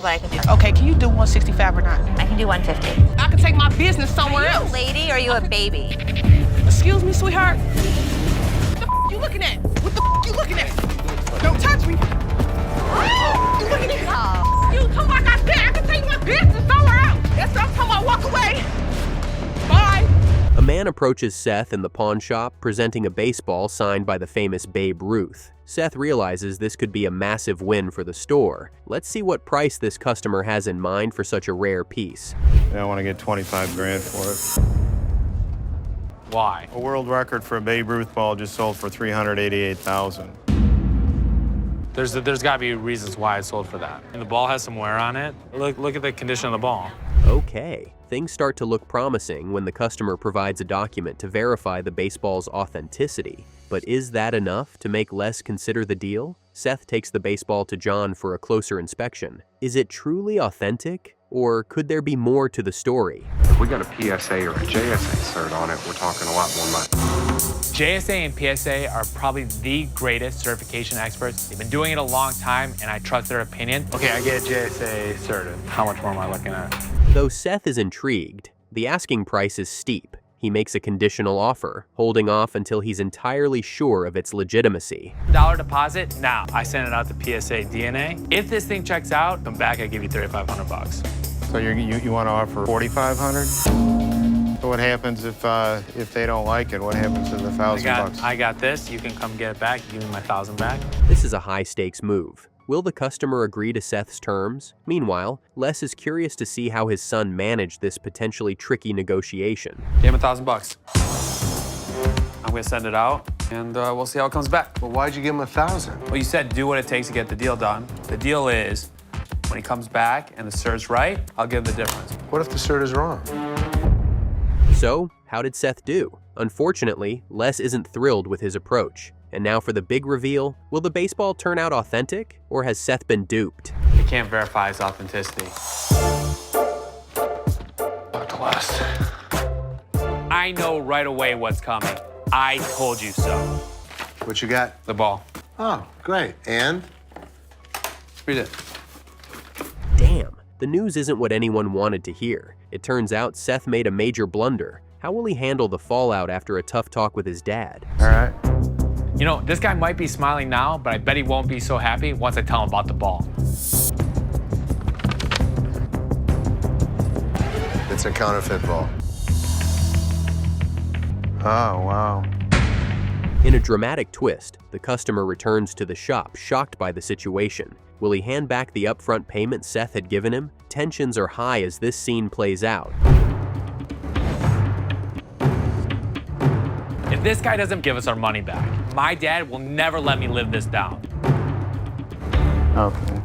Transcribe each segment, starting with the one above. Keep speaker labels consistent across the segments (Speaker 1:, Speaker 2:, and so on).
Speaker 1: what I can do.
Speaker 2: Okay, can you do 165 or not?
Speaker 1: I can do 150.
Speaker 2: I can take my business somewhere
Speaker 1: Are you
Speaker 2: else.
Speaker 1: a lady or are you a baby?
Speaker 2: Excuse me, sweetheart. What the you looking at? What the you looking at? Don't touch me. You looking at?
Speaker 1: Oh.
Speaker 2: You talking about I said I can take my business somewhere else. That's what I'm talking about. Walk away. Bye.
Speaker 3: A man approaches Seth in the pawn shop presenting a baseball signed by the famous Babe Ruth. Seth realizes this could be a massive win for the store. Let's see what price this customer has in mind for such a rare piece.
Speaker 4: I want to get 25 grand for it.
Speaker 5: Why?
Speaker 4: A world record for a Babe Ruth ball just sold for 388,000.
Speaker 5: There's got to be reasons why it sold for that. And the ball has some wear on it. Look at the condition of the ball.
Speaker 3: Okay, things start to look promising when the customer provides a document to verify the baseball's authenticity. But is that enough to make Les consider the deal? Seth takes the baseball to John for a closer inspection. Is it truly authentic? Or could there be more to the story?
Speaker 6: If we got a PSA or a JSA cert on it, we're talking a lot more money.
Speaker 5: JSA and PSA are probably the greatest certification experts. They've been doing it a long time, and I trust their opinion. Okay, I get a JSA certed. How much more am I looking at?
Speaker 3: Though Seth is intrigued, the asking price is steep. He makes a conditional offer, holding off until he's entirely sure of its legitimacy.
Speaker 5: $1 deposit? Now, I send it out to PSA DNA. If this thing checks out, come back, I give you $3,500.
Speaker 4: So you want to offer 4,500? So what happens if they don't like it? What happens to the $1,000?
Speaker 5: I got this. You can come get it back. Give me my 1,000 back.
Speaker 3: This is a high-stakes move. Will the customer agree to Seth's terms? Meanwhile, Les is curious to see how his son managed this potentially tricky negotiation.
Speaker 5: Give him $1,000. I'm gonna send it out, and we'll see how it comes back.
Speaker 6: Well, why'd you give him 1,000?
Speaker 5: Well, you said do what it takes to get the deal done. The deal is, when he comes back and the cert's right, I'll give the difference.
Speaker 6: What if the cert is wrong?
Speaker 3: So, how did Seth do? Unfortunately, Les isn't thrilled with his approach. And now for the big reveal, will the baseball turn out authentic, or has Seth been duped?
Speaker 5: You can't verify its authenticity.
Speaker 6: Dr. West.
Speaker 5: I know right away what's coming. I told you so.
Speaker 6: What you got?
Speaker 5: The ball.
Speaker 6: Oh, great. And?
Speaker 5: Read it.
Speaker 3: Damn, the news isn't what anyone wanted to hear. It turns out Seth made a major blunder. How will he handle the fallout after a tough talk with his dad?
Speaker 6: All right.
Speaker 5: You know, this guy might be smiling now, but I bet he won't be so happy once I tell him about the ball.
Speaker 6: It's a counterfeit ball.
Speaker 4: Oh, wow.
Speaker 3: In a dramatic twist, the customer returns to the shop, shocked by the situation. Will he hand back the upfront payment Seth had given him? Tensions are high as this scene plays out.
Speaker 5: If this guy doesn't give us our money back, my dad will never let me live this down.
Speaker 4: Okay.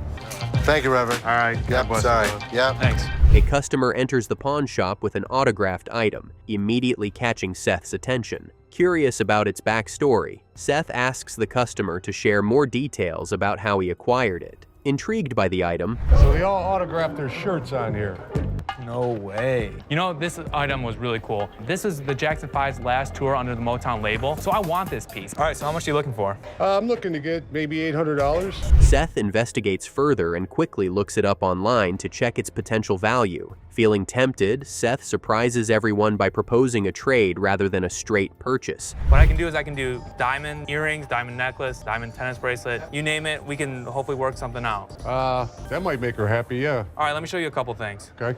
Speaker 6: Thank you, Reverend.
Speaker 4: All right. God
Speaker 6: Yep,
Speaker 4: bless
Speaker 6: sorry.
Speaker 4: you.
Speaker 6: Yep.
Speaker 5: Thanks.
Speaker 3: A customer enters the pawn shop with an autographed item, immediately catching Seth's attention. Curious about its backstory, Seth asks the customer to share more details about how he acquired it. Intrigued by the item,
Speaker 7: So they all autographed their shirts on here.
Speaker 5: No way. You know, this item was really cool. This is the Jackson 5's last tour under the Motown label, so I want this piece. All right, so how much are you looking for?
Speaker 7: I'm looking to get maybe $800.
Speaker 3: Seth investigates further and quickly looks it up online to check its potential value. Feeling tempted, Seth surprises everyone by proposing a trade rather than a straight purchase.
Speaker 5: What I can do is I can do diamond earrings, diamond necklace, diamond tennis bracelet. You name it, we can hopefully work something out.
Speaker 7: That might make her happy, yeah.
Speaker 5: All right, let me show you a couple things.
Speaker 7: Okay.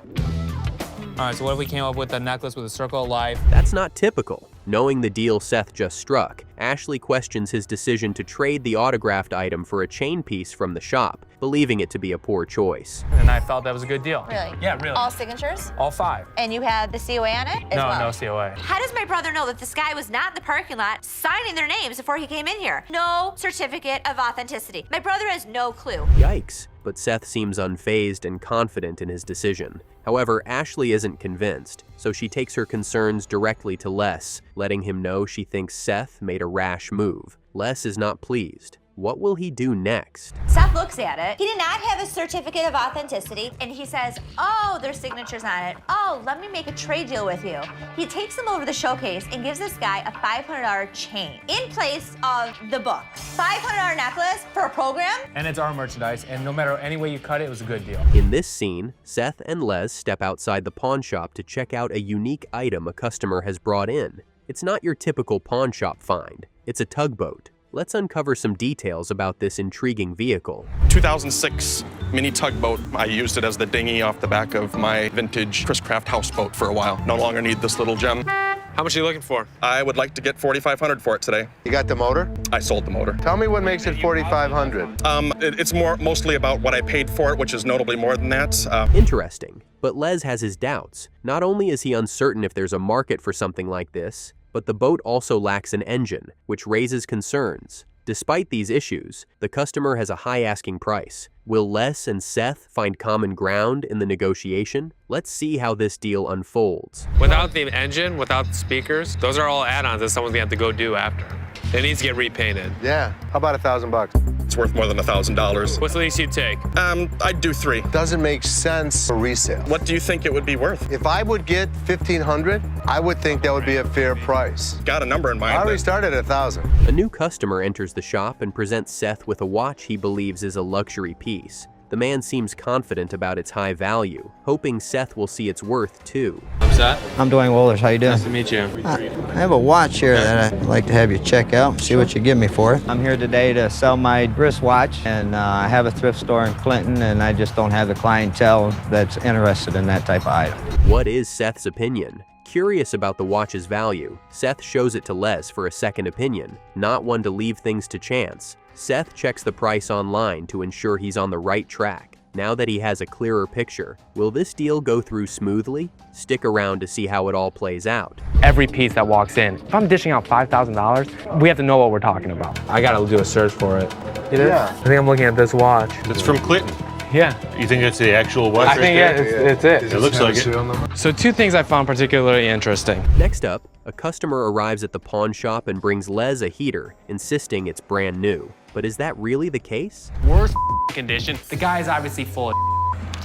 Speaker 5: All right, so what if we came up with a necklace with a circle of life?
Speaker 3: That's not typical. Knowing the deal Seth just struck, Ashley questions his decision to trade the autographed item for a chain piece from the shop, believing it to be a poor choice.
Speaker 5: And I felt that was a good deal.
Speaker 1: Really?
Speaker 5: Yeah, really.
Speaker 1: All signatures?
Speaker 5: All 5.
Speaker 1: And you had the COA on it as
Speaker 5: No,
Speaker 1: well?
Speaker 5: no COA.
Speaker 1: How does my brother know that this guy was not in the parking lot signing their names before he came in here? No certificate of authenticity. My brother has no clue.
Speaker 3: Yikes, but Seth seems unfazed and confident in his decision. However, Ashley isn't convinced, so she takes her concerns directly to Les, letting him know she thinks Seth made a rash move. Les is not pleased. What will he do next?
Speaker 1: Seth looks at it. He did not have a certificate of authenticity, and he says, oh, there's signatures on it. Oh, let me make a trade deal with you. He takes him over to the showcase and gives this guy a $500 chain in place of the book. $500 necklace for a program?
Speaker 5: And it's our merchandise, and no matter any way you cut it, it was a good deal.
Speaker 3: In this scene, Seth and Les step outside the pawn shop to check out a unique item a customer has brought in. It's not your typical pawn shop find. It's a tugboat. Let's uncover some details about this intriguing vehicle.
Speaker 8: 2006 mini tugboat. I used it as the dinghy off the back of my vintage Chris Craft houseboat for a while. No longer need this little gem.
Speaker 9: How much are you looking for?
Speaker 8: I would like to get $4,500 for it today.
Speaker 4: You got the motor?
Speaker 8: I sold the motor.
Speaker 4: Tell me what makes it $4,500.
Speaker 8: It's mostly about what I paid for it, which is notably more than that.
Speaker 3: Interesting, but Les has his doubts. Not only is he uncertain if there's a market for something like this, but the boat also lacks an engine, which raises concerns. Despite these issues, the customer has a high asking price. Will Les and Seth find common ground in the negotiation? Let's see how this deal unfolds.
Speaker 9: Without the engine, without the speakers, those are all add-ons that someone's gonna have to go do after. It needs to get repainted.
Speaker 4: Yeah. How about $1,000?
Speaker 8: It's worth more than $1,000.
Speaker 9: What's the least you'd take?
Speaker 8: I'd do 3.
Speaker 4: Doesn't make sense for resale.
Speaker 8: What do you think it would be worth?
Speaker 4: If I would get $1,500, I would think that would be a fair price.
Speaker 8: Got a number in mind.
Speaker 4: I already
Speaker 8: but-
Speaker 4: started at 1,000.
Speaker 3: A new customer enters the shop and presents Seth with a watch he believes is a luxury piece. The man seems confident about its high value, hoping Seth will see its worth too.
Speaker 9: I'm Seth.
Speaker 10: I'm Dwayne Wohlers. How you doing?
Speaker 9: Nice to meet you.
Speaker 10: I have a watch here that I'd like to have you check out, see what you give me for it. I'm here today to sell my wristwatch, and I have a thrift store in Clinton, and I just don't have the clientele that's interested in that type of item.
Speaker 3: What is Seth's opinion? Curious about the watch's value, Seth shows it to Les for a second opinion, not one to leave things to chance. Seth checks the price online to ensure he's on the right track. Now that he has a clearer picture, will this deal go through smoothly? Stick around to see how it all plays out.
Speaker 5: Every piece that walks in, if I'm dishing out $5,000, we have to know what we're talking about. I gotta do a search for it.
Speaker 4: Yeah.
Speaker 5: I think I'm looking at this watch.
Speaker 7: It's from Clinton.
Speaker 5: Yeah.
Speaker 7: You think it's the actual watch?
Speaker 5: I think it's it.
Speaker 7: It looks like it.
Speaker 9: So 2 things I found particularly interesting.
Speaker 3: Next up, a customer arrives at the pawn shop and brings Les a heater, insisting it's brand new. But is that really the case?
Speaker 9: Worst condition. The guy's obviously full of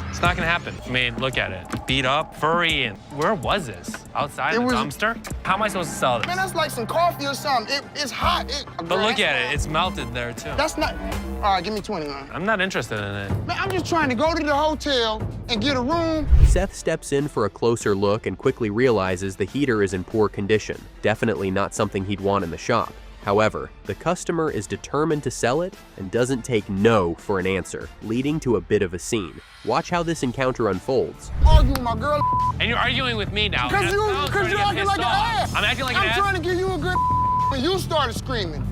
Speaker 9: It's not gonna happen. I mean, look at it. Beat up, furry, and where was this? Outside the dumpster? How am I supposed to sell this?
Speaker 2: Man, that's like some coffee or something. It's hot.
Speaker 9: But look at it, it's melted there too.
Speaker 2: That's not. All right, give me 20, man.
Speaker 9: I'm not interested in it.
Speaker 2: Man, I'm just trying to go to the hotel and get a room.
Speaker 3: Seth steps in for a closer look and quickly realizes the heater is in poor condition. Definitely not something he'd want in the shop. However, the customer is determined to sell it and doesn't take no for an answer, leading to a bit of a scene. Watch how this encounter unfolds.
Speaker 2: Argue with my girl.
Speaker 9: And you're arguing with me now.
Speaker 2: Because you're acting like an ass.
Speaker 9: I'm acting like an
Speaker 2: I'm
Speaker 9: ass?
Speaker 2: trying to give you a good when you started screaming.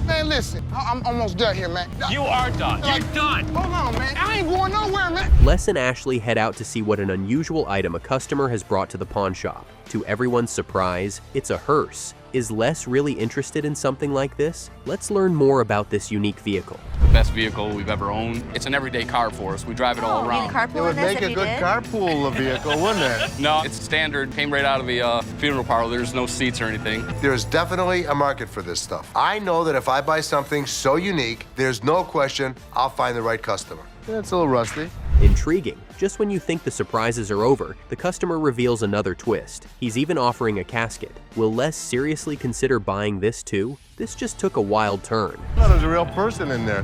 Speaker 2: Man, listen, I'm almost done here, man.
Speaker 9: You are done. You're done.
Speaker 2: Hold on, man. I ain't going nowhere, man.
Speaker 3: Les and Ashley head out to see what an unusual item a customer has brought to the pawn shop. To everyone's surprise, it's a hearse. Is Les really interested in something like this? Let's learn more about this unique vehicle.
Speaker 11: The best vehicle we've ever owned. It's an everyday car for us. We drive it all around.
Speaker 4: It would make a good carpool vehicle, wouldn't it?
Speaker 11: No, it's standard. Came right out of the funeral parlor. There's no seats or anything.
Speaker 12: There's definitely a market for this stuff. I know that if I buy something so unique, there's no question I'll find the right customer.
Speaker 4: Yeah, it's a little rusty.
Speaker 3: Intriguing. Just when you think the surprises are over, the customer reveals another twist. He's even offering a casket. Will Les seriously consider buying this too? This just took a wild turn.
Speaker 4: I thought there was a real person in there.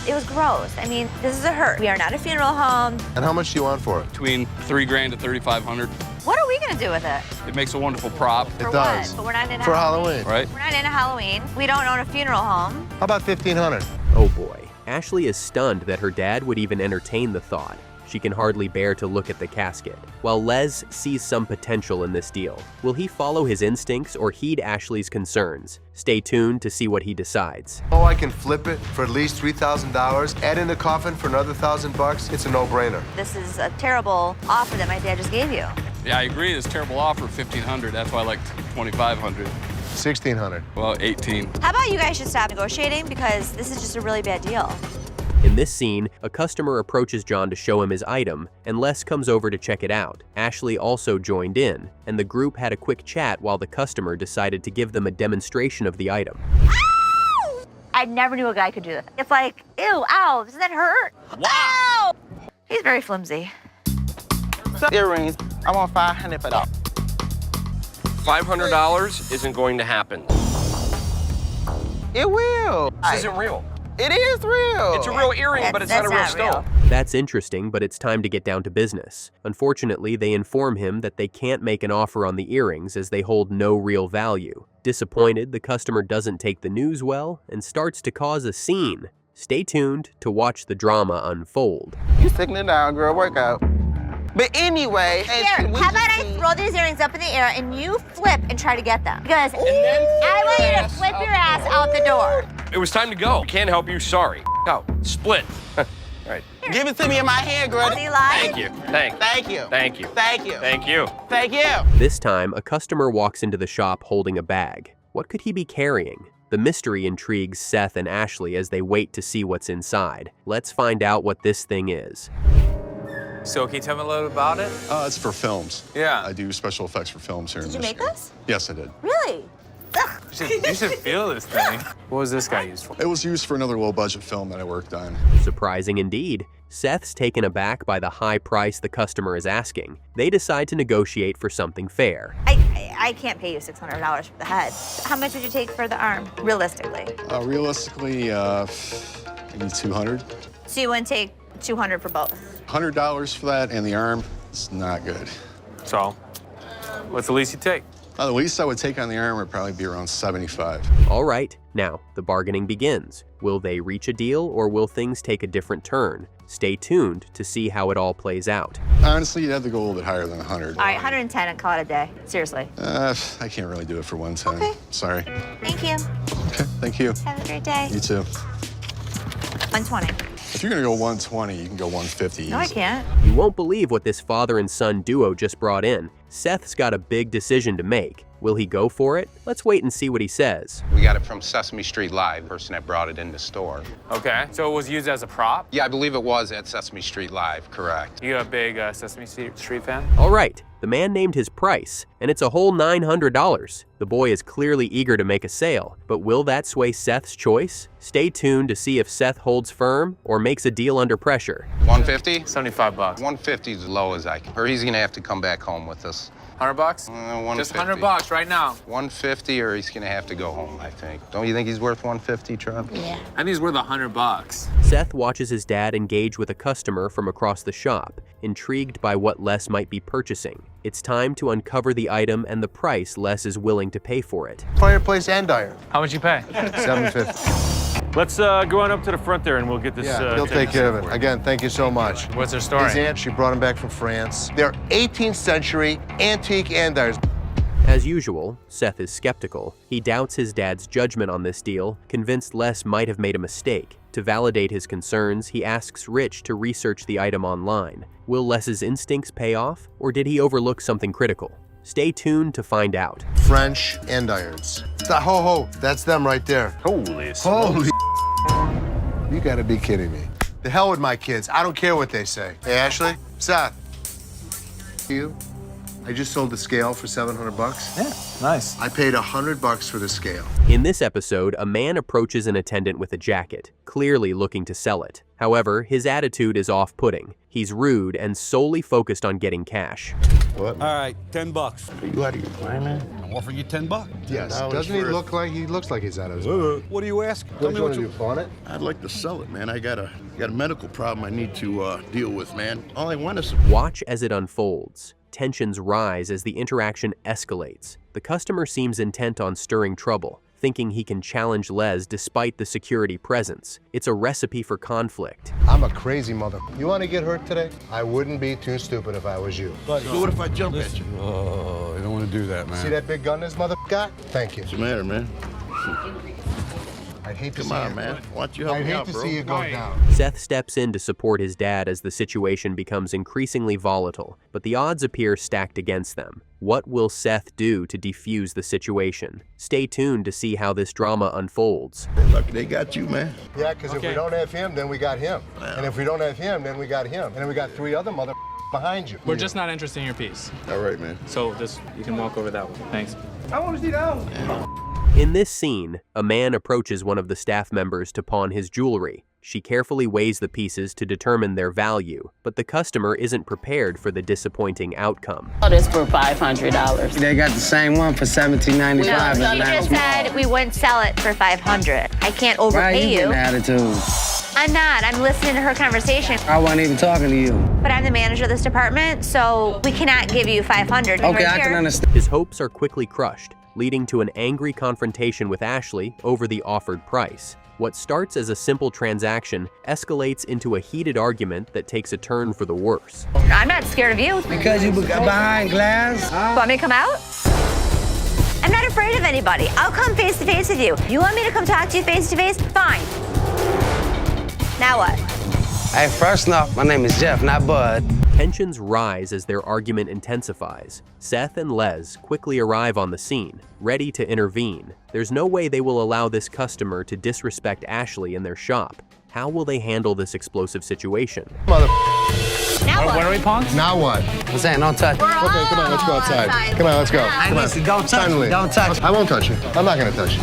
Speaker 1: It was gross. I mean, this is a hearse. We are not a funeral home.
Speaker 4: And how much do you want for it?
Speaker 11: Between $3,000 to $3,500.
Speaker 1: What are we gonna do with it?
Speaker 11: It makes a wonderful prop.
Speaker 1: For
Speaker 4: It does.
Speaker 1: what? But we're not in
Speaker 4: For Halloween.
Speaker 11: Right?
Speaker 1: We're not into Halloween. We don't own a funeral home.
Speaker 4: How about 1,500?
Speaker 3: Oh boy. Ashley is stunned that her dad would even entertain the thought. She can hardly bear to look at the casket, while Les sees some potential in this deal. Will he follow his instincts or heed Ashley's concerns? Stay tuned to see what he decides.
Speaker 12: Oh, I can flip it for at least $3,000, add in the coffin for another $1,000. It's a no-brainer.
Speaker 1: This is a terrible offer that my dad just gave you.
Speaker 11: Yeah, I agree. It's a terrible offer, $1,500. That's why I like $2,500.
Speaker 12: 1,600.
Speaker 11: Well, 18.
Speaker 1: How about you guys should stop negotiating because this is just a really bad deal.
Speaker 3: In this scene, a customer approaches John to show him his item, and Les comes over to check it out. Ashley also joined in, and the group had a quick chat while the customer decided to give them a demonstration of the item.
Speaker 1: I never knew a guy could do that. It's like, ew, ow, doesn't that hurt? Wow. Ow! He's very flimsy.
Speaker 13: Earrings. I want 500 for that.
Speaker 14: $500 isn't going to happen.
Speaker 13: It will.
Speaker 14: This isn't real.
Speaker 13: It is real.
Speaker 14: It's a real earring, but it's not a real stone.
Speaker 3: That's interesting, but it's time to get down to business. Unfortunately, they inform him that they can't make an offer on the earrings as they hold no real value. Disappointed, the customer doesn't take the news well and starts to cause a scene. Stay tuned to watch the drama unfold.
Speaker 13: You sickening down, girl. Work out. But anyway,
Speaker 1: Here, how about I throw these earrings up in the air and you flip and try to get them? Because I want you to flip your ass out the door.
Speaker 14: It was time to go. Can't help you, sorry. Out. Split. Right.
Speaker 13: Give it to me in my hand, girl.
Speaker 1: See, lies?
Speaker 14: Thank you.
Speaker 13: Thank you.
Speaker 14: Thank you.
Speaker 13: Thank you.
Speaker 14: Thank you.
Speaker 13: Thank you.
Speaker 3: This time, a customer walks into the shop holding a bag. What could he be carrying? The mystery intrigues Seth and Ashley as they wait to see what's inside. Let's find out what this thing is.
Speaker 5: So can you tell me a little about it?
Speaker 8: It's for films.
Speaker 5: Yeah.
Speaker 8: I do special effects for films here.
Speaker 1: Did you make this?
Speaker 8: Yes, I did.
Speaker 1: Really? Ugh.
Speaker 5: You should feel this thing. What was this guy used for?
Speaker 8: It was used for another low-budget film that I worked on.
Speaker 3: Surprising indeed. Seth's taken aback by the high price the customer is asking. They decide to negotiate for something fair.
Speaker 1: I can't pay you $600 for the head. How much would you take for the arm, realistically?
Speaker 8: Realistically, maybe 200.
Speaker 1: So you wouldn't take 200 for both?
Speaker 8: $100 for that, and the arm is not good.
Speaker 5: So, what's the least you take?
Speaker 8: The least I would take on the arm would probably be around 75.
Speaker 3: All right, now the bargaining begins. Will they reach a deal or will things take a different turn? Stay tuned to see how it all plays out.
Speaker 8: Honestly, you'd have to go a little bit higher than 100.
Speaker 1: All right, 110 and call it a day. Seriously.
Speaker 8: I can't really do it for 110.
Speaker 1: Okay.
Speaker 8: Sorry.
Speaker 1: Thank you.
Speaker 8: Okay, thank you.
Speaker 1: Have a great day.
Speaker 8: You too.
Speaker 1: 120.
Speaker 8: If you're gonna go 120, you can go 150.
Speaker 1: No, I can't.
Speaker 3: You won't believe what this father and son duo just brought in. Seth's got a big decision to make. Will he go for it? Let's wait and see what he says.
Speaker 6: We got it from Sesame Street Live, the person that brought it in the store.
Speaker 5: Okay, so it was used as a prop?
Speaker 6: Yeah, I believe it was at Sesame Street Live, correct.
Speaker 5: You a big Sesame Street fan?
Speaker 3: All right, the man named his price, and it's a whole $900. The boy is clearly eager to make a sale, but will that sway Seth's choice? Stay tuned to see if Seth holds firm or makes a deal under pressure.
Speaker 6: 150?
Speaker 5: 75 bucks.
Speaker 6: 150 is as low as I can. Or he's gonna have to come back home with us.
Speaker 5: 100 bucks?
Speaker 6: 150.
Speaker 5: Just 100 bucks right now.
Speaker 6: 150, or he's gonna have to go home, I think. Don't you think he's worth 150, Trev?
Speaker 1: Yeah.
Speaker 5: I think he's worth 100 bucks.
Speaker 3: Seth watches his dad engage with a customer from across the shop, intrigued by what Les might be purchasing. It's time to uncover the item and the price Les is willing to pay for it.
Speaker 12: Fireplace and iron.
Speaker 5: How much you pay?
Speaker 12: $750.
Speaker 7: Let's go on up to the front there and we'll get this.
Speaker 12: Yeah, he'll take care of it. Again, thank you so much.
Speaker 5: What's their story?
Speaker 12: His aunt, she brought him back from France. They're 18th century antique andirons.
Speaker 3: As usual, Seth is skeptical. He doubts his dad's judgment on this deal, convinced Les might have made a mistake. To validate his concerns, he asks Rich to research the item online. Will Les's instincts pay off, or did he overlook something critical? Stay tuned to find out.
Speaker 12: French andirons. Ho, that's them right there.
Speaker 7: Holy
Speaker 12: Holy You gotta be kidding me. The hell with my kids. I don't care what they say. Hey, Ashley? Seth? You? I just sold the scale for $700.
Speaker 5: Yeah, nice.
Speaker 12: I paid $100 for the scale.
Speaker 3: In this episode, a man approaches an attendant with a jacket, clearly looking to sell it. However, his attitude is off-putting. He's rude and solely focused on getting cash.
Speaker 12: What?
Speaker 15: All right, $10.
Speaker 12: Are you out of your mind, man?
Speaker 15: I'm offering you $10.
Speaker 12: Yes. Doesn't he look like he looks like he's out of his mind?
Speaker 15: What do you ask?
Speaker 12: What do you want to do, pawn it?
Speaker 16: I'd like to sell it, man. I got a medical problem I need to deal with, man. All I want is
Speaker 3: Watch as it unfolds. Tensions rise as the interaction escalates. The customer seems intent on stirring trouble, thinking he can challenge Les despite the security presence. It's a recipe for conflict.
Speaker 12: I'm a crazy mother. You want to get hurt today? I wouldn't be too stupid if I was you.
Speaker 16: So what if I jump at you?
Speaker 15: Oh, I don't want to do that, man.
Speaker 12: See that big gun this mother got? Thank you.
Speaker 16: What's the matter, man?
Speaker 12: I'd hate to
Speaker 16: Come
Speaker 12: see
Speaker 16: on,
Speaker 12: you.
Speaker 16: man. Why don't you help me out,
Speaker 12: I'd hate to
Speaker 16: bro?
Speaker 12: see you go down.
Speaker 3: Seth steps in to support his dad as the situation becomes increasingly volatile, but the odds appear stacked against them. What will Seth do to defuse the situation? Stay tuned to see how this drama unfolds.
Speaker 16: Lucky they got you, man.
Speaker 12: Yeah, because if we don't have him, then we got him. And if we don't have him, then we got him. And then we got 3 other mother behind you.
Speaker 5: We're just not interested in your piece.
Speaker 16: All right, man.
Speaker 5: So you can walk over that way. Thanks.
Speaker 12: I want to see that one.
Speaker 3: In this scene, a man approaches one of the staff members to pawn his jewelry. She carefully weighs the pieces to determine their value, but the customer isn't prepared for the disappointing outcome.
Speaker 17: Oh, this for $500.
Speaker 10: They got the same one for $17.95.
Speaker 1: No, you just said we wouldn't sell it for $500. I can't overpay you.
Speaker 10: Attitude.
Speaker 1: I'm not. I'm listening to her conversation.
Speaker 10: I wasn't even talking to you.
Speaker 1: But I'm the manager of this department, so we cannot give you $500.
Speaker 10: Okay, I can understand.
Speaker 3: His hopes are quickly crushed, leading to an angry confrontation with Ashley over the offered price. What starts as a simple transaction escalates into a heated argument that takes a turn for the worse.
Speaker 1: I'm not scared of you.
Speaker 10: Because you behind glass?
Speaker 1: Want me to come out? I'm not afraid of anybody. I'll come face to face with you. You want me to come talk to you face to face? Fine. Now what?
Speaker 10: Hey, first off, my name is Jeff, not Bud.
Speaker 3: Tensions rise as their argument intensifies. Seth and Les quickly arrive on the scene, ready to intervene. There's no way they will allow this customer to disrespect Ashley in their shop. How will they handle this explosive situation?
Speaker 12: Mother.
Speaker 1: Now what?
Speaker 5: When are we punks?
Speaker 12: Now what?
Speaker 10: I'm saying, don't touch me.
Speaker 12: Okay, come on, let's go outside. Come on, let's go. Come on.
Speaker 10: Don't touch me. Don't touch me.
Speaker 12: I won't touch you. I'm not gonna touch you.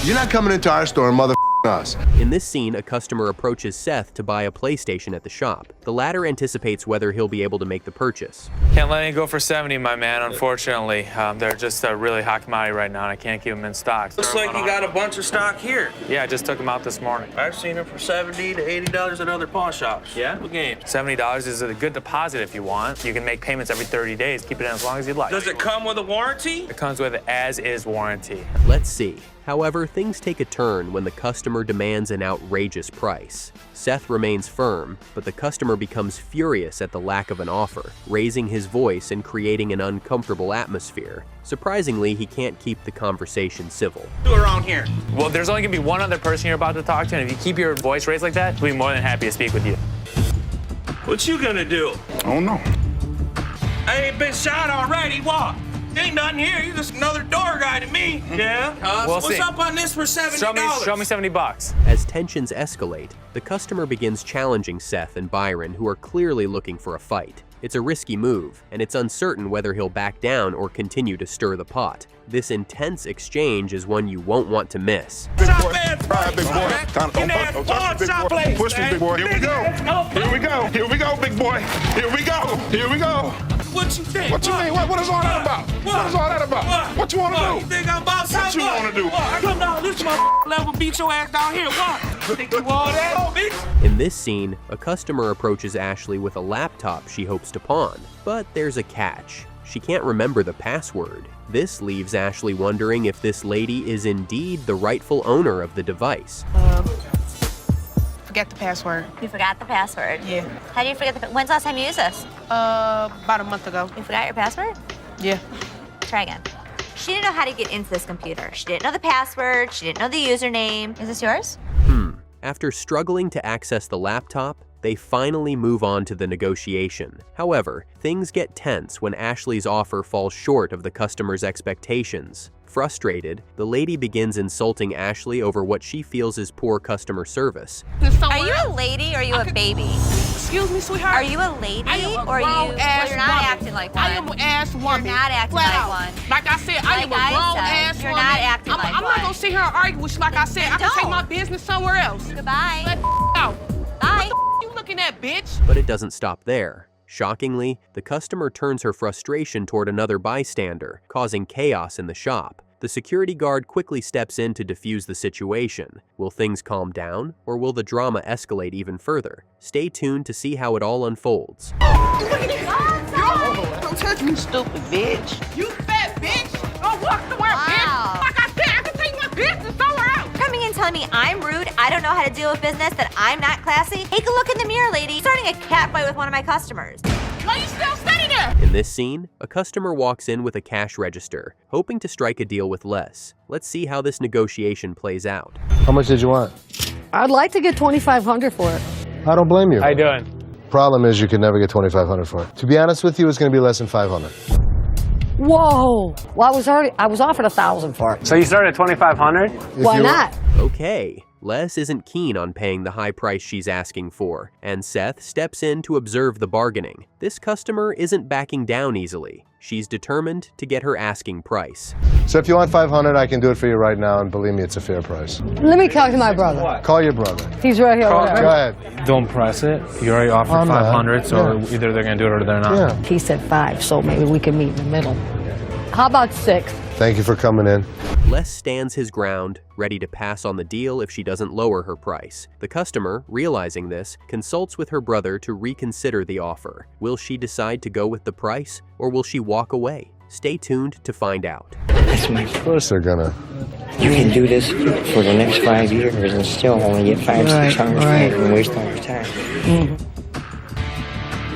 Speaker 12: You're not coming into our store and mother us.
Speaker 3: In this scene, a customer approaches Seth to buy a PlayStation at the shop. The latter anticipates whether he'll be able to make the purchase.
Speaker 5: Can't let it go for 70, my man, unfortunately. They're just a really hot commodity right now, and I can't keep them in stock.
Speaker 13: Looks like you got a bunch of stock here.
Speaker 5: Yeah, I just took them out this morning.
Speaker 13: I've seen them for $70 to $80 at other pawn shops.
Speaker 5: Yeah?
Speaker 13: What game?
Speaker 5: $70 is a good deposit if you want. You can make payments every 30 days. Keep it in as long as you'd like.
Speaker 13: Does it come with a warranty?
Speaker 5: It comes with an as-is warranty.
Speaker 3: Let's see. However, things take a turn when the customer demands an outrageous price. Seth remains firm, but the customer becomes furious at the lack of an offer, raising his voice and creating an uncomfortable atmosphere. Surprisingly, he can't keep the conversation civil.
Speaker 13: Do around here.
Speaker 5: Well, there's only gonna be one other person you're about to talk to, and if you keep your voice raised like that, we'll be more than happy to speak with you.
Speaker 13: What you gonna do?
Speaker 16: I don't know.
Speaker 13: I ain't been shot already. What? Ain't nothing here. You just another door guy to me. Yeah? What's
Speaker 5: see.
Speaker 13: up on this for $70?
Speaker 5: Show me $70.
Speaker 3: As tensions escalate, the customer begins challenging Seth and Byron, who are clearly looking for a fight. It's a risky move, and it's uncertain whether he'll back down or continue to stir the pot. This intense exchange is one you won't want to miss.
Speaker 13: Shop ass
Speaker 16: All right, big boy.
Speaker 13: Don't touch me, big boy.
Speaker 16: Push me, big boy. Here we go. Here we go. Here we go, big boy. Here we go. Here we go.
Speaker 13: What you think?
Speaker 16: What you mean? What is all that about? What is all that about? What you want to do?
Speaker 13: You think I'm about
Speaker 16: What you want to do?
Speaker 13: I come down this level, beat your ass down here. What? Think you all that? Oh, bitch.
Speaker 3: In this scene, a customer approaches Ashley with a laptop she hopes to pawn. But there's a catch. She can't remember the password. This leaves Ashley wondering if this lady is indeed the rightful owner of the device.
Speaker 2: Forget the password.
Speaker 1: You forgot the password?
Speaker 2: Yeah.
Speaker 1: How do you forget the When's the last time you used this?
Speaker 2: About a month ago.
Speaker 1: You forgot your password?
Speaker 2: Yeah.
Speaker 1: Try again. She didn't know how to get into this computer. She didn't know the password. She didn't know the username. Is this yours?
Speaker 3: After struggling to access the laptop, they finally move on to the negotiation. However, things get tense when Ashley's offer falls short of the customer's expectations. Frustrated, the lady begins insulting Ashley over what she feels is poor customer service.
Speaker 1: Are you a lady or are you a baby?
Speaker 2: Excuse me, sweetheart.
Speaker 1: Are you a lady
Speaker 2: I am a
Speaker 1: or are you?
Speaker 2: grown-ass
Speaker 1: You're not
Speaker 2: woman.
Speaker 1: acting like one.
Speaker 2: I am an ass woman.
Speaker 1: You're not acting
Speaker 2: Flat
Speaker 1: like
Speaker 2: out.
Speaker 1: one.
Speaker 2: Like I said, I am a
Speaker 1: Like I
Speaker 2: grown
Speaker 1: said,
Speaker 2: ass
Speaker 1: you're
Speaker 2: woman.
Speaker 1: not acting like
Speaker 2: I'm
Speaker 1: one.
Speaker 2: not gonna sit here and argue with you. Like I said, I can take
Speaker 1: don't.
Speaker 2: my business somewhere else.
Speaker 1: Goodbye.
Speaker 2: Let out.
Speaker 1: Bye.
Speaker 2: What the you looking at, bitch?
Speaker 3: But it doesn't stop there. Shockingly, the customer turns her frustration toward another bystander, causing chaos in the shop. The security guard quickly steps in to defuse the situation. Will things calm down, or will the drama escalate even further? Stay tuned to see how it all unfolds.
Speaker 2: Don't touch me, stupid bitch. You fat bitch. Go walk somewhere, bitch. Like I said, I can take my business somewhere else.
Speaker 1: Coming in telling me I'm rude, I don't know how to deal with business, that I'm not classy. Take a look in the mirror, lady. Starting a cat fight with one of my customers.
Speaker 2: Why you still standing there?
Speaker 3: In this scene, a customer walks in with a cash register, hoping to strike a deal with Les. Let's see how this negotiation plays out.
Speaker 12: How much did you want?
Speaker 17: I'd like to get $2,500 for it.
Speaker 12: I don't blame you.
Speaker 5: How you doing?
Speaker 12: Problem is you could never get $2,500 for it. To be honest with you, it's going to be less than $500.
Speaker 17: Whoa. Well, I was offered $1,000 for it.
Speaker 5: So you started at $2,500?
Speaker 17: Why not?
Speaker 3: Okay, Les isn't keen on paying the high price she's asking for, and Seth steps in to observe the bargaining. This customer isn't backing down easily. She's determined to get her asking price.
Speaker 12: So if you want 500, I can do it for you right now, and believe me, it's a fair price.
Speaker 17: Let me talk to my brother.
Speaker 12: Call your brother.
Speaker 17: He's right here.
Speaker 12: Go ahead.
Speaker 5: Don't press it. You already offered 500, so either they're gonna do it or they're not.
Speaker 12: Yeah.
Speaker 17: He said 5, so maybe we can meet in the middle. How about 6?
Speaker 12: Thank you for coming in.
Speaker 3: Les stands his ground, ready to pass on the deal if she doesn't lower her price. The customer, realizing this, consults with her brother to reconsider the offer. Will she decide to go with the price, or will she walk away? Stay tuned to find out.
Speaker 12: Of course they're gonna.
Speaker 18: You can do this for the next 5 years and still only get 500-600 and waste all your time.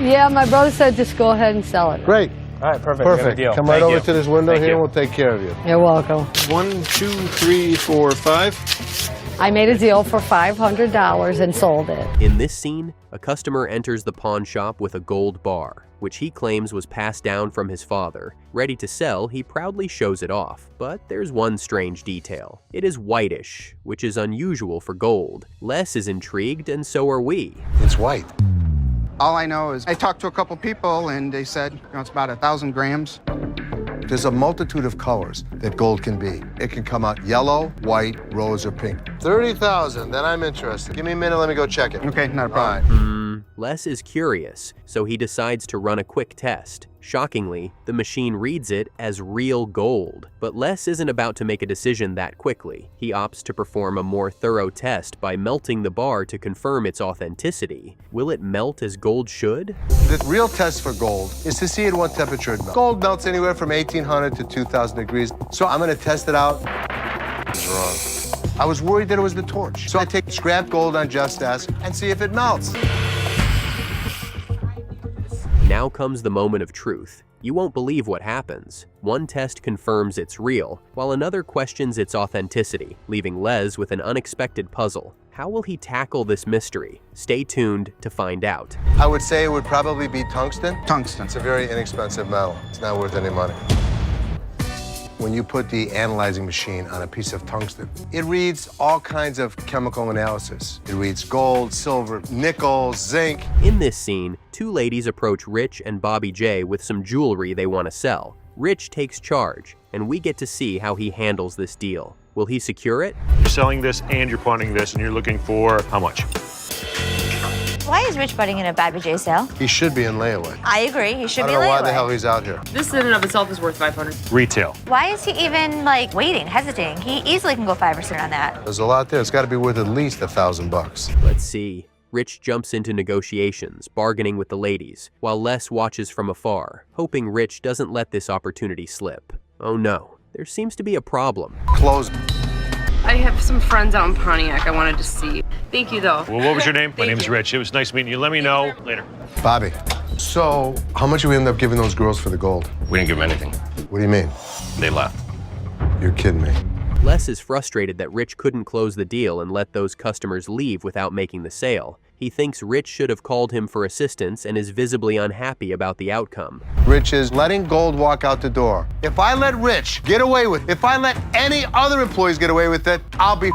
Speaker 17: Yeah, my brother said just go ahead and sell it.
Speaker 12: Great.
Speaker 5: All right, perfect.
Speaker 12: Perfect.
Speaker 5: Deal.
Speaker 12: Come right
Speaker 5: Thank
Speaker 12: over
Speaker 5: you.
Speaker 12: to this window
Speaker 5: Thank
Speaker 12: here,
Speaker 5: you.
Speaker 12: and we'll take care of you.
Speaker 17: You're welcome.
Speaker 16: 1, 2, 3, 4, 5.
Speaker 17: I made a deal for $500 and sold it.
Speaker 3: In this scene, a customer enters the pawn shop with a gold bar, which he claims was passed down from his father. Ready to sell, he proudly shows it off. But there's one strange detail. It is whitish, which is unusual for gold. Les is intrigued, and so are we.
Speaker 12: It's white.
Speaker 19: All I know is I talked to a couple people and they said, it's about 1,000 grams.
Speaker 12: There's a multitude of colors that gold can be. It can come out yellow, white, rose, or pink. 30,000, then I'm interested. Give me a minute, let me go check it.
Speaker 19: Okay, not a problem.
Speaker 3: Les is curious, so he decides to run a quick test. Shockingly, the machine reads it as real gold. But Les isn't about to make a decision that quickly. He opts to perform a more thorough test by melting the bar to confirm its authenticity. Will it melt as gold should?
Speaker 12: The real test for gold is to see at what temperature it melts. Gold melts anywhere from 1,800 to 2,000 degrees. So I'm gonna test it out. It's wrong. I was worried that it was the torch. So I take scrap gold on Just Ask and see if it melts.
Speaker 3: Now comes the moment of truth. You won't believe what happens. One test confirms it's real, while another questions its authenticity, leaving Les with an unexpected puzzle. How will he tackle this mystery? Stay tuned to find out.
Speaker 12: I would say it would probably be tungsten.
Speaker 19: Tungsten.
Speaker 12: It's a very inexpensive metal. It's not worth any money. When you put the analyzing machine on a piece of tungsten, it reads all kinds of chemical analysis. It reads gold, silver, nickel, zinc.
Speaker 3: In this scene, two ladies approach Rich and Bobby J with some jewelry they want to sell. Rich takes charge, and we get to see how he handles this deal. Will he secure it?
Speaker 7: You're selling this and you're pawning this, and you're looking for how much?
Speaker 1: Why is Rich butting in a Bobby J sale?
Speaker 12: He should be in layaway.
Speaker 1: I agree. He should
Speaker 12: I
Speaker 1: be
Speaker 12: don't know why
Speaker 1: layaway.
Speaker 12: the hell he's out here.
Speaker 2: This in and of itself is worth 500.
Speaker 7: Retail.
Speaker 1: Why is he even waiting, hesitating? He easily can go 5% on that.
Speaker 12: There's a lot there. It's got to be worth at least $1,000.
Speaker 3: Let's see. Rich jumps into negotiations, bargaining with the ladies, while Les watches from afar, hoping Rich doesn't let this opportunity slip. Oh no, there seems to be a problem.
Speaker 12: Close.
Speaker 2: I have some friends out in Pontiac I wanted to see. Thank you, though.
Speaker 7: Well, what was your name? My
Speaker 2: Thank
Speaker 7: name's
Speaker 2: you.
Speaker 7: Rich. It was nice meeting you. Let me know later.
Speaker 12: Bobby, so how much did we end up giving those girls for the gold?
Speaker 6: We didn't give him anything.
Speaker 12: What do you mean?
Speaker 6: They left.
Speaker 12: You're kidding me.
Speaker 3: Les is frustrated that Rich couldn't close the deal and let those customers leave without making the sale. He thinks Rich should have called him for assistance and is visibly unhappy about the outcome.
Speaker 12: Rich is letting gold walk out the door. If I let Rich get away with it, if I let any other employees get away with it, I'll be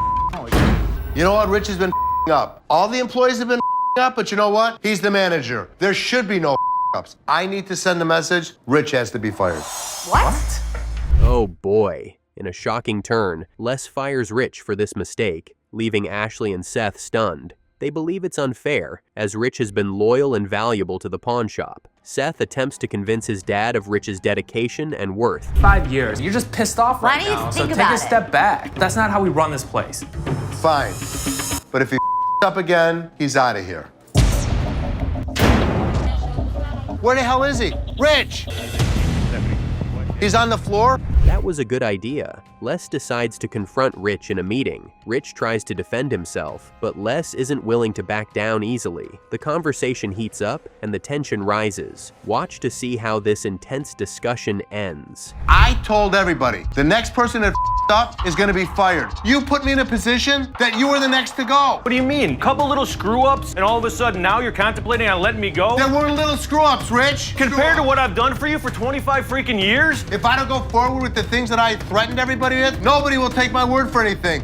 Speaker 12: You know what? Rich has been up. All the employees have been up, but you know what? He's the manager. There should be no ups. I need to send a message. Rich has to be fired.
Speaker 1: What?
Speaker 3: Oh boy. In a shocking turn, Les fires Rich for this mistake, leaving Ashley and Seth stunned. They believe it's unfair, as Rich has been loyal and valuable to the pawn shop. Seth attempts to convince his dad of Rich's dedication and worth.
Speaker 5: 5 years. You're just pissed off
Speaker 1: Why
Speaker 5: right
Speaker 1: don't you
Speaker 5: now, so
Speaker 1: think
Speaker 5: take
Speaker 1: about
Speaker 5: a
Speaker 1: it?
Speaker 5: step back. That's not how we run this place.
Speaker 12: Fine. But if he up again, he's out of here. Where the hell is he? Rich! He's on the floor?
Speaker 3: That was a good idea. Les decides to confront Rich in a meeting. Rich tries to defend himself, but Les isn't willing to back down easily. The conversation heats up and the tension rises. Watch to see how this intense discussion ends.
Speaker 12: I told everybody, the next person that up is gonna be fired. You put me in a position that you were the next to go.
Speaker 7: What do you mean? Couple little screw-ups, and all of a sudden now you're contemplating on letting me go?
Speaker 12: There weren't little screw-ups, Rich.
Speaker 7: Compared to what I've done for you for 25 freaking years?
Speaker 12: If I don't go forward with the things that I threatened everybody with, nobody will take my word for anything.